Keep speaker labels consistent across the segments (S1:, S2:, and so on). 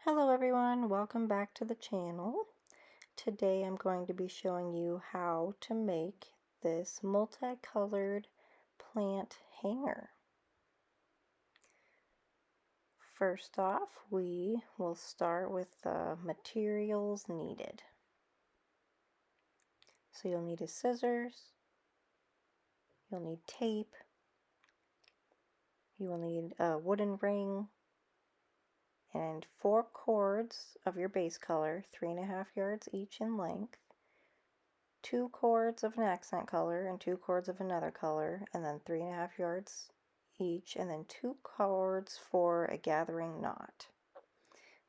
S1: Hello everyone, welcome back to the channel. Today I'm going to be showing you how to make this multicolored plant hanger. First off, we will start with the materials needed. So you'll need a scissors, you'll need tape, you will need a wooden ring, and 4 cords of your base color, 3.5 yards each in length, 2 cords of an accent color and 2 cords of another color, and then 3.5 yards each, and then 2 cords for a gathering knot.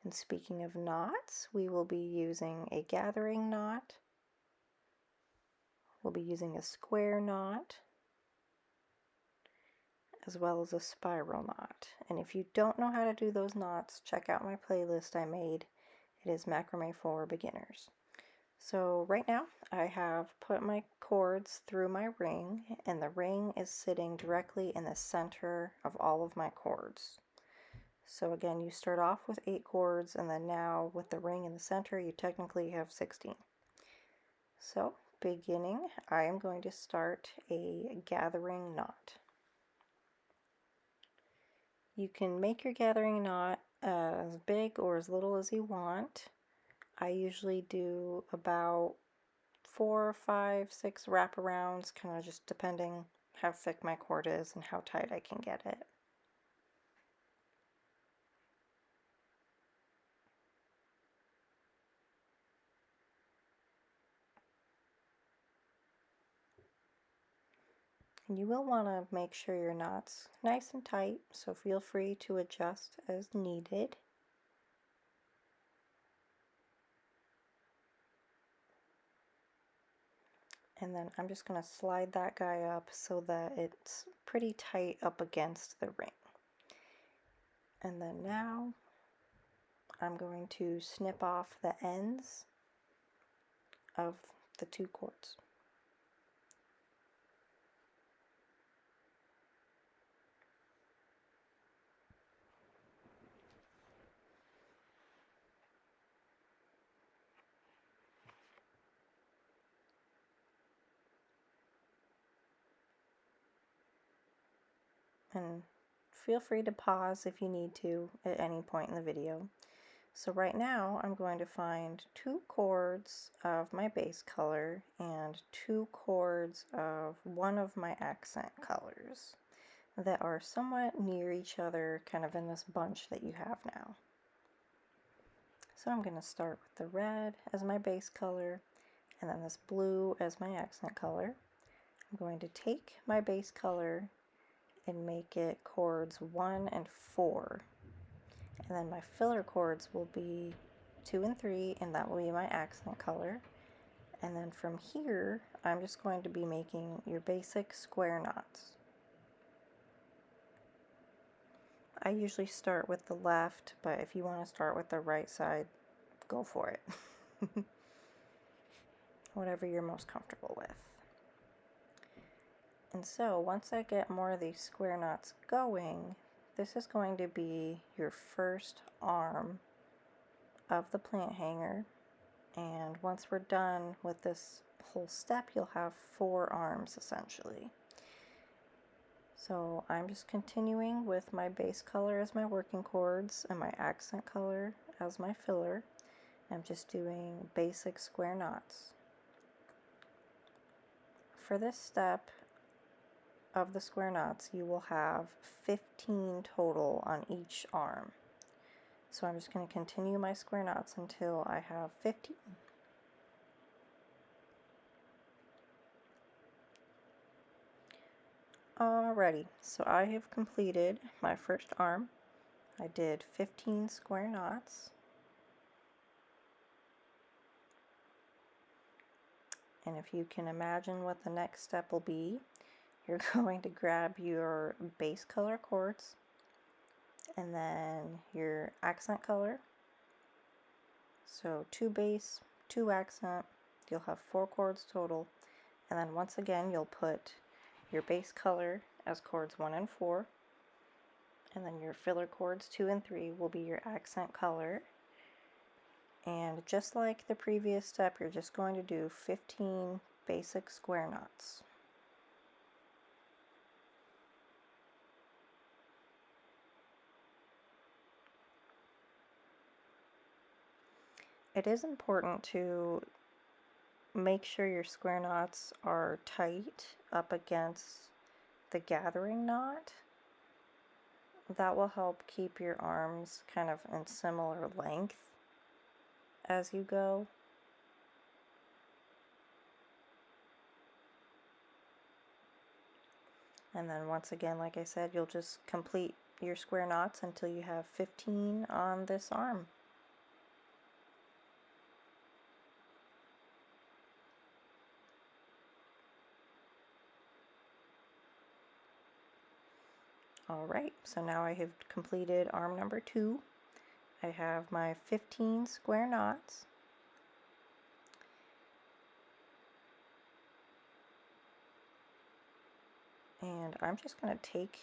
S1: And speaking of knots, we will be using a gathering knot, we'll be using a square knot, as well as a spiral knot. And if you don't know how to do those knots, check out my playlist I made. It is Macrame for Beginners. So right now I have put my cords through my ring, and the ring is sitting directly in the center of all of my cords. So again, you start off with 8 cords, and then now with the ring in the center you technically have 16. So beginning, I am going to start a gathering knot. You can make your gathering knot as big or as little as you want. I usually do about 4, 5, 6 wraparounds, kind of just depending how thick my cord is and how tight I can get it. And you will want to make sure your knot's nice and tight, so feel free to adjust as needed. And then I'm just going to slide that guy up so that it's pretty tight up against the ring. And then now I'm going to snip off the ends of the 2 cords. And feel free to pause if you need to at any point in the video. So right now I'm going to find 2 cords of my base color and 2 cords of one of my accent colors that are somewhat near each other, kind of in this bunch that you have now. So I'm going to start with the red as my base color and then this blue as my accent color. I'm going to take my base color and make it cords 1 and 4. And then my filler cords will be 2 and 3, and that will be my accent color. And then from here, I'm just going to be making your basic square knots. I usually start with the left, but if you want to start with the right side, go for it. Whatever you're most comfortable with. And so once I get more of these square knots going, this is going to be your first arm of the plant hanger. And once we're done with this whole step, you'll have 4 arms essentially. So I'm just continuing with my base color as my working cords and my accent color as my filler. I'm just doing basic square knots. For this step of the square knots, you will have 15 total on each arm. So I'm just going to continue my square knots until I have 15. Alrighty, so I have completed my first arm. I did 15 square knots. And if you can imagine what the next step will be, you're going to grab your base color cords and then your accent color. So 2 base, 2 accent, you'll have 4 cords total. And then once again, you'll put your base color as cords 1 and 4. And then your filler cords 2 and 3 will be your accent color. And just like the previous step, you're just going to do 15 basic square knots. It is important to make sure your square knots are tight up against the gathering knot. That will help keep your arms kind of in similar length as you go. And then once again, like I said, you'll just complete your square knots until you have 15 on this arm. Alright, so now I have completed arm number 2. I have my 15 square knots. And I'm just going to take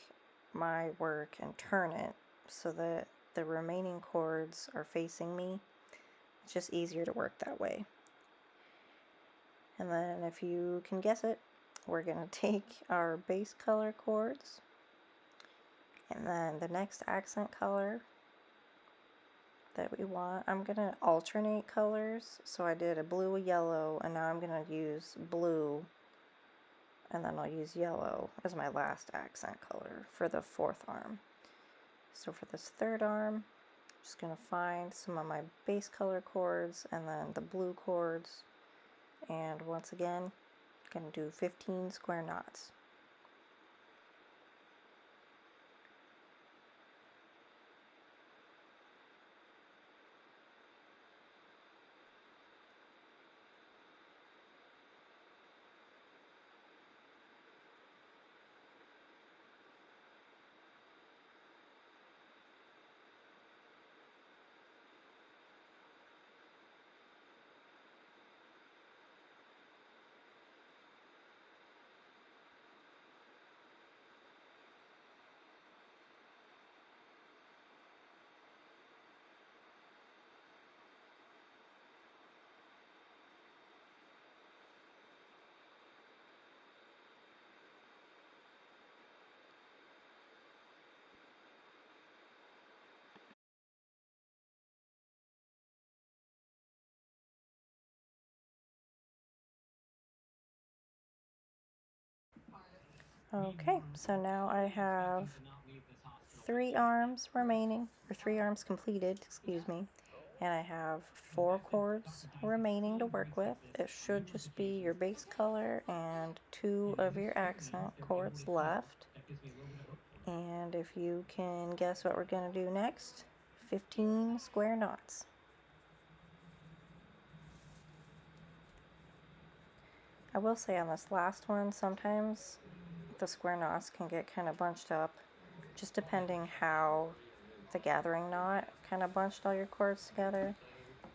S1: my work and turn it so that the remaining cords are facing me. It's just easier to work that way. And then if you can guess it, we're going to take our base color cords and then the next accent color that we want. I'm going to alternate colors. So I did a blue, a yellow, and now I'm going to use blue, and then I'll use yellow as my last accent color for the 4th arm. So for this 3rd arm, I'm just going to find some of my base color cords and then the blue cords, and once again, I'm going to do 15 square knots. Okay, so now I have 3 arms remaining, or 3 arms completed, excuse me, and I have 4 cords remaining to work with. It should just be your base color and 2 of your accent cords left. And if you can guess what we're going to do next, 15 square knots. I will say on this last one, sometimes the square knots can get kind of bunched up, just depending how the gathering knot kind of bunched all your cords together.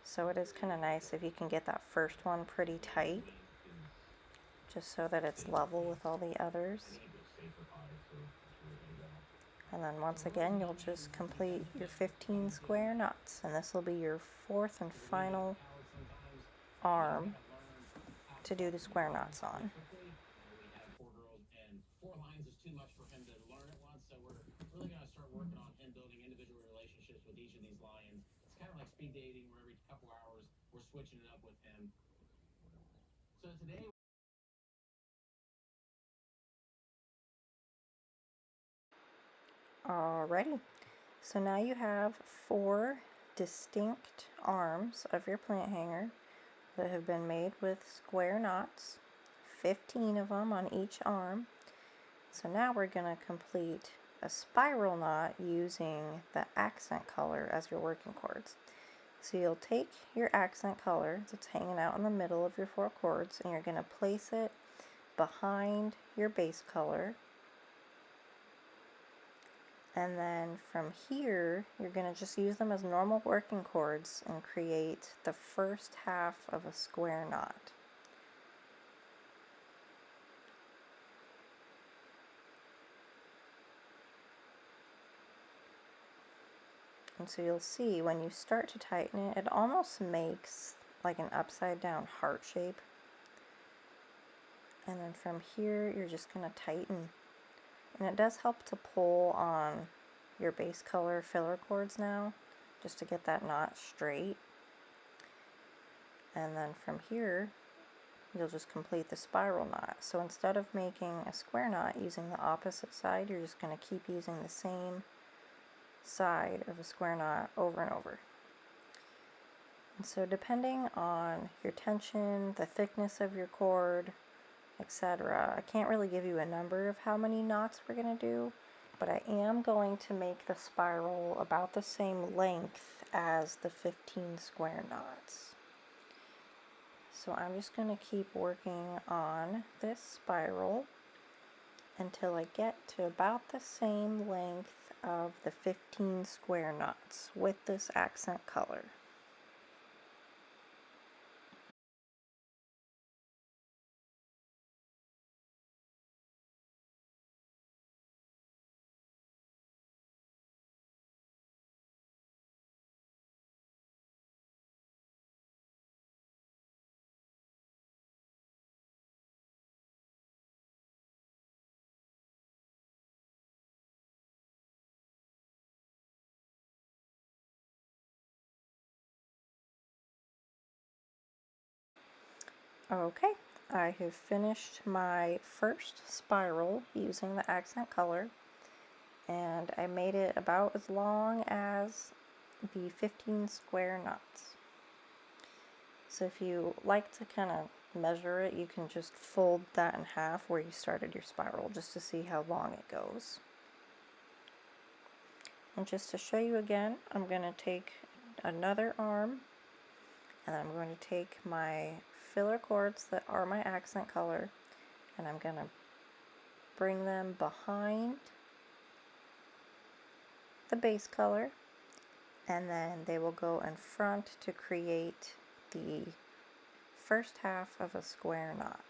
S1: So it is kind of nice if you can get that first one pretty tight, just so that it's level with all the others. And then once again, you'll just complete your 15 square knots, and this will be your 4th and final arm to do the square knots on. Alrighty, so now you have 4 distinct arms of your plant hanger that have been made with square knots, 15 of them on each arm. So now we're going to complete a spiral knot using the accent color as your working cords. So you'll take your accent color that's hanging out in the middle of your 4 cords, and you're going to place it behind your base color. And then from here, you're going to just use them as normal working cords and create the first half of a square knot. And so you'll see when you start to tighten it, it almost makes like an upside down heart shape. And then from here, you're just going to tighten. And it does help to pull on your base color filler cords now, just to get that knot straight. And then from here, you'll just complete the spiral knot. So instead of making a square knot using the opposite side, you're just going to keep using the same side of a square knot over and over. And so depending on your tension, the thickness of your cord, etc., I can't really give you a number of how many knots we're going to do, but I am going to make the spiral about the same length as the 15 square knots. So I'm just going to keep working on this spiral until I get to about the same length of the 15 square knots with this accent color. Okay, I have finished my first spiral using the accent color, and I made it about as long as the 15 square knots. So if you like to kind of measure it, you can just fold that in half where you started your spiral just to see how long it goes. And just to show you again, I'm going to take another arm and I'm going to take my filler cords that are my accent color and I'm going to bring them behind the base color, and then they will go in front to create the first half of a square knot.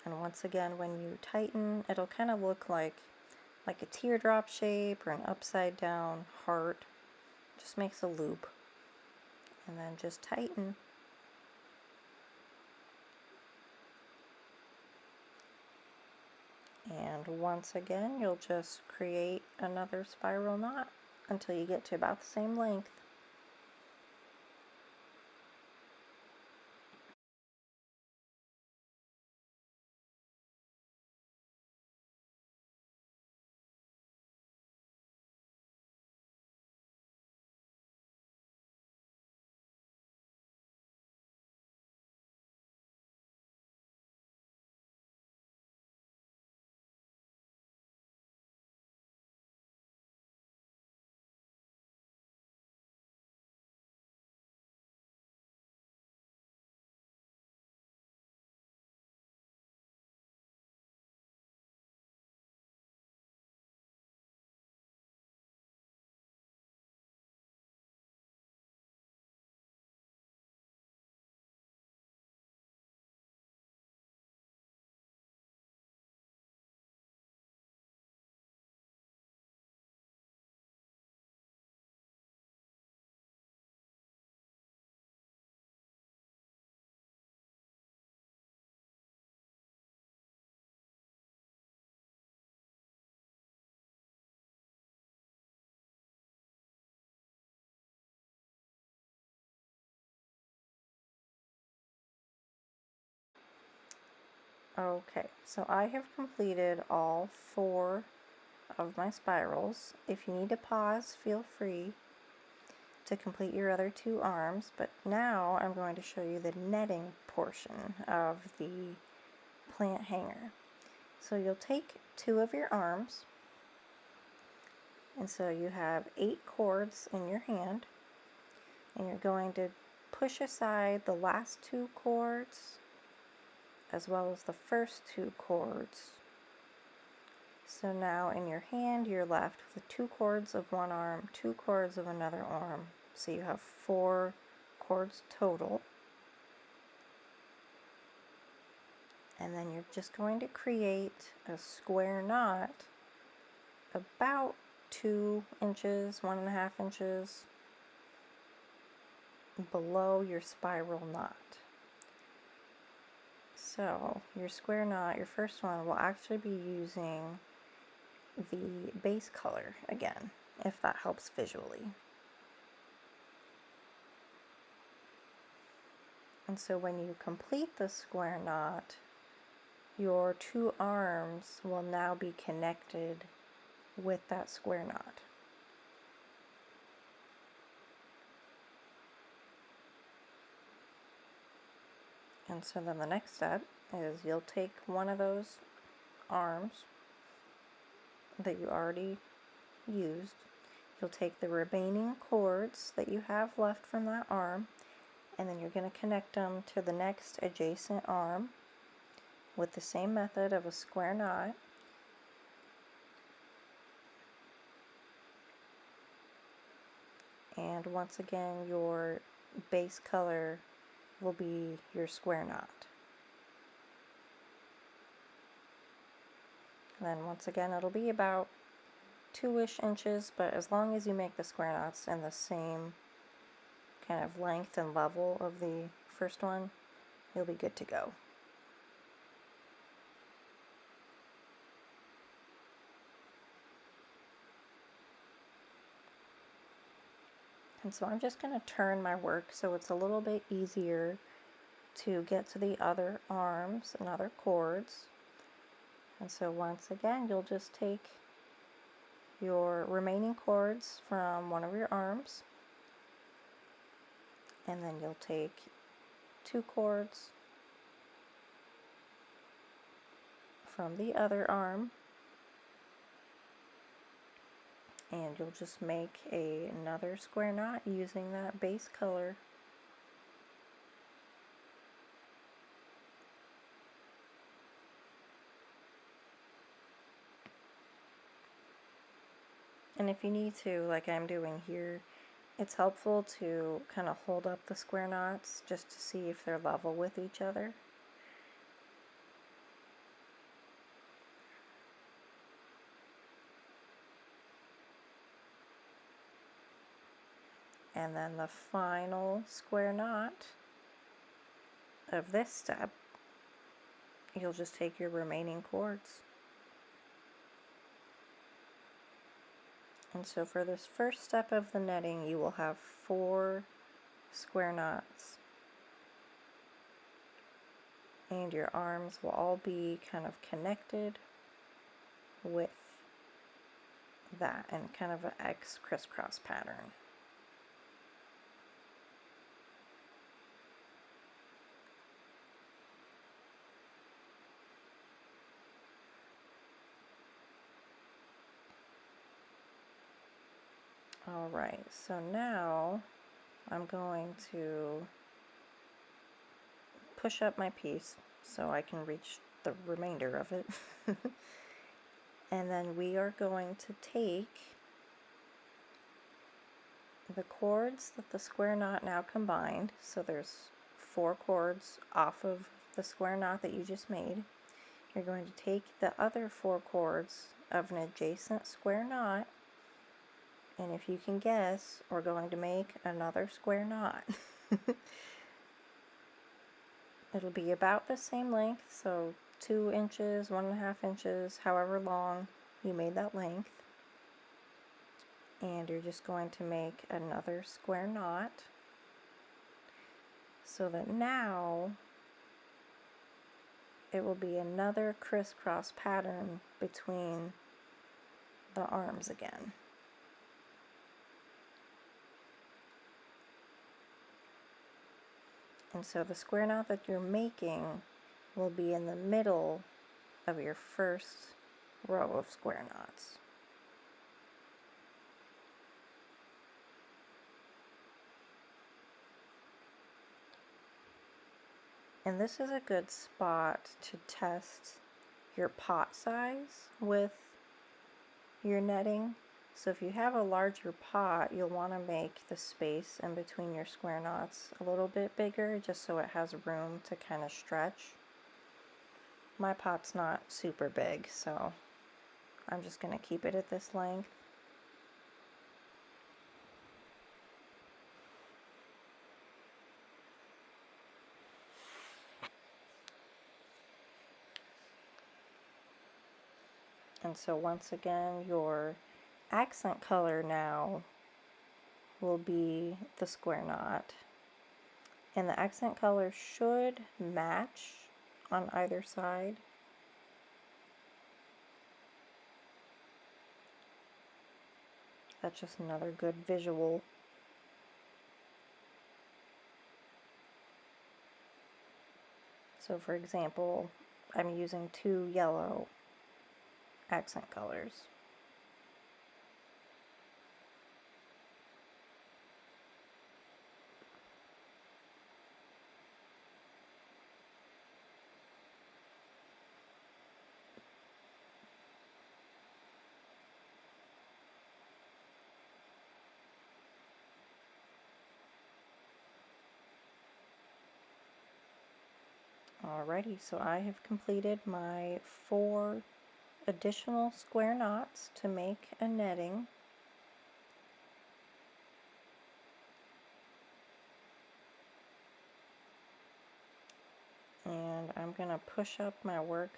S1: And once again, when you tighten, it'll kind of look like a teardrop shape or an upside down heart. Just makes a loop. And then just tighten. And once again, you'll just create another spiral knot until you get to about the same length. Okay, so I have completed all 4 of my spirals. If you need to pause, feel free to complete your other 2 arms, but now I'm going to show you the netting portion of the plant hanger. So you'll take 2 of your arms, and so you have 8 cords in your hand, and you're going to push aside the last 2 cords as well as the first 2 cords. So now in your hand you're left with 2 cords of one arm, 2 cords of another arm. So you have 4 cords total. And then you're just going to create a square knot about 2 inches, 1.5 inches below your spiral knot. So your square knot, your first one, will actually be using the base color again, if that helps visually. And so when you complete the square knot, your 2 arms will now be connected with that square knot. And so then the next step is you'll take one of those arms that you already used, you'll take the remaining cords that you have left from that arm, and then you're going to connect them to the next adjacent arm with the same method of a square knot. And once again, your base color will be your square knot. And then once again, it'll be about 2-ish inches, but as long as you make the square knots in the same kind of length and level of the first one, you'll be good to go. And so I'm just going to turn my work so it's a little bit easier to get to the other arms and other cords. And so once again, you'll just take your remaining cords from one of your arms, and then you'll take 2 cords from the other arm, and you'll just make another square knot using that base color. And if you need to, like I'm doing here, it's helpful to kind of hold up the square knots just to see if they're level with each other. And then the final square knot of this step, you'll just take your remaining cords. And so for this first step of the netting, you will have 4 square knots. And your arms will all be kind of connected with that in kind of an X crisscross pattern. Alright, so now I'm going to push up my piece so I can reach the remainder of it. And then we are going to take the cords that the square knot now combined, so there's 4 cords off of the square knot that you just made. You're going to take the other 4 cords of an adjacent square knot, and if you can guess, we're going to make another square knot. It'll be about the same length, so 2 inches, 1.5 inches, however long you made that length. And you're just going to make another square knot so that now it will be another crisscross pattern between the arms again. And so the square knot that you're making will be in the middle of your first row of square knots. And this is a good spot to test your pot size with your netting. So if you have a larger pot, you'll want to make the space in between your square knots a little bit bigger, just so it has room to kind of stretch. my pot's not super big, so I'm just going to keep it at this length. And so once again, your accent color now will be the square knot. And the accent color should match on either side. That's just another good visual. So for example, I'm using 2 yellow accent colors. Alrighty, so I have completed my 4 additional square knots to make a netting. And I'm going to push up my work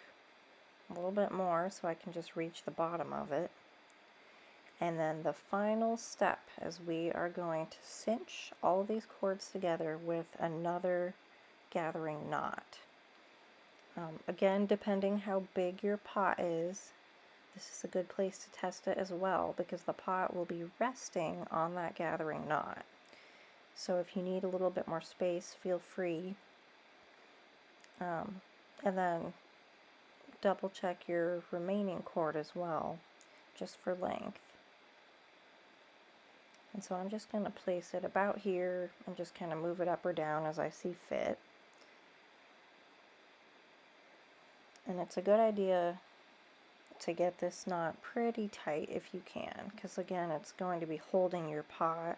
S1: a little bit more so I can just reach the bottom of it. And then the final step is we are going to cinch all of these cords together with another gathering knot. Again, depending how big your pot is, this is a good place to test it as well, because the pot will be resting on that gathering knot. So if you need a little bit more space, feel free. And then double check your remaining cord as well, just for length. And so I'm just going to place it about here and just kind of move it up or down as I see fit. And it's a good idea to get this knot pretty tight if you can, because again, it's going to be holding your pot.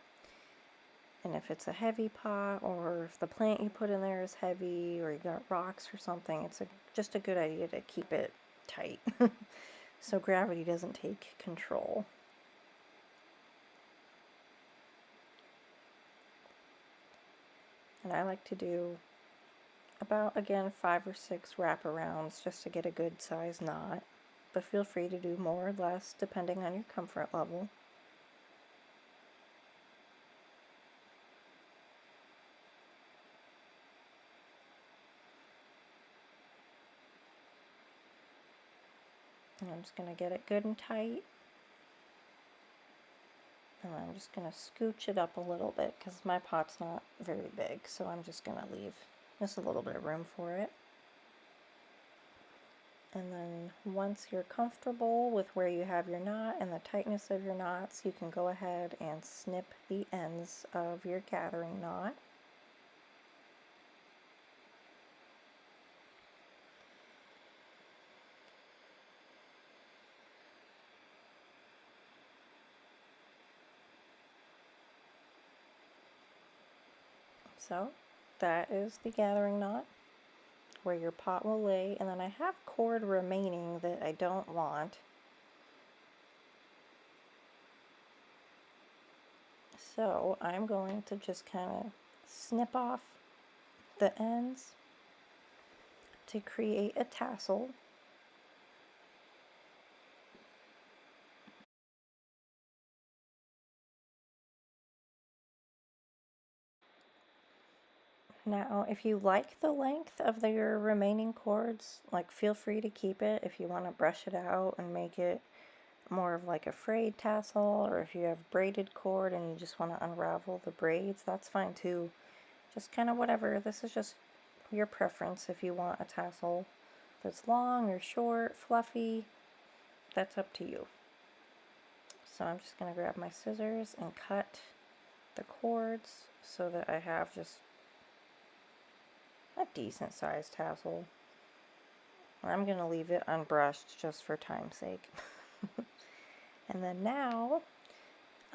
S1: And if it's a heavy pot, or if the plant you put in there is heavy, or you got rocks or something, it's just a good idea to keep it tight so gravity doesn't take control. And I like to do about, again, 5 or 6 wraparounds just to get a good size knot, but feel free to do more or less depending on your comfort level. And I'm just going to get it good and tight, and I'm just going to scooch it up a little bit because my pot's not very big, so I'm just going to leave just a little bit of room for it. And then once you're comfortable with where you have your knot and the tightness of your knots, you can go ahead and snip the ends of your gathering knot. So that is the gathering knot where your pot will lay, and then I have cord remaining that I don't want. So I'm going to just kind of snip off the ends to create a tassel. Now, if you like the length of your remaining cords, like, feel free to keep it. If you want to brush it out and make it more of like a frayed tassel, or if you have braided cord and you just want to unravel the braids, that's fine too. Just kind of whatever. This is just your preference. If you want a tassel that's long or short, fluffy, that's up to you. So I'm just going to grab my scissors and cut the cords so that I have just a decent sized tassel. I'm going to leave it unbrushed just for time's sake. And then now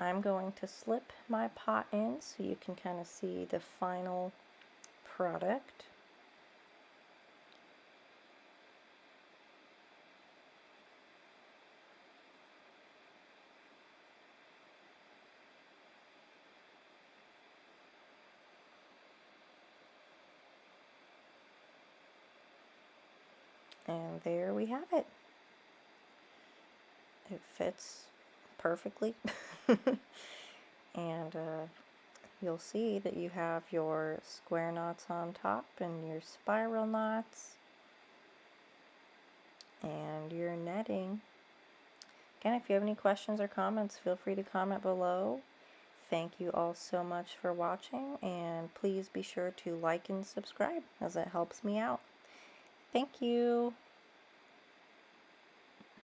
S1: I'm going to slip my pot in so you can kind of see the final product. And there we have it. It fits perfectly. And you'll see that you have your square knots on top and your spiral knots and your netting. Again, if you have any questions or comments, feel free to comment below. Thank you all so much for watching, and please be sure to like and subscribe as it helps me out. Thank you.